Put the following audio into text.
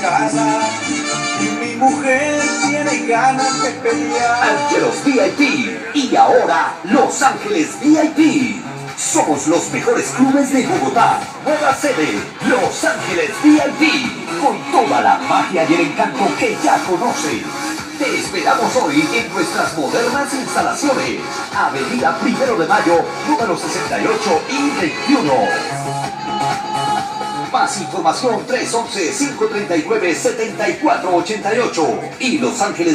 casa y mi mujer tiene ganas de pelear. Ángelos VIP y ahora Los Ángeles VIP. Somos los mejores clubes de Bogotá. Nueva sede, Los Ángeles VIP. Con toda la magia y el encanto que ya conoces. Te esperamos hoy en nuestras modernas instalaciones. Avenida 1 de Mayo, número 68 y 21. Más información 311-539-7488 y Los Ángeles